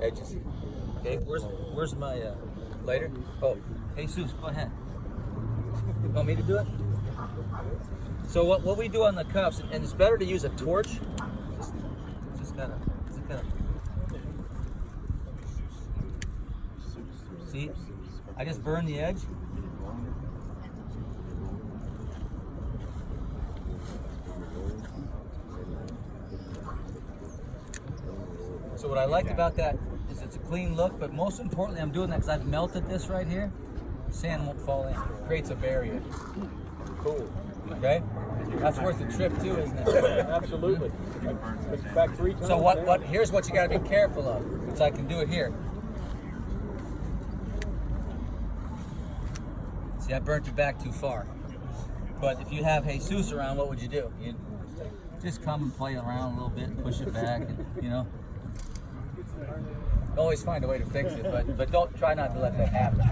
edges. Okay, where's my lighter? Oh, Jesus, go ahead. You want me to do it? So what we do on the cups, and it's better to use a torch. Just kind of. See, I just burned the edge. So what I like about that is it's a clean look, but most importantly, I'm doing that because I've melted this right here. Sand won't fall in. It creates a barrier. Cool. Okay? That's worth the trip too, isn't it? Absolutely. It's back 3 times. So here's what you got to be careful of, which I can do it here. See, I burnt it back too far. But if you have Jesus around, what would you do? You just come and play around a little bit, push it back, and, you know. Always find a way to fix it, but don't try not to let that happen.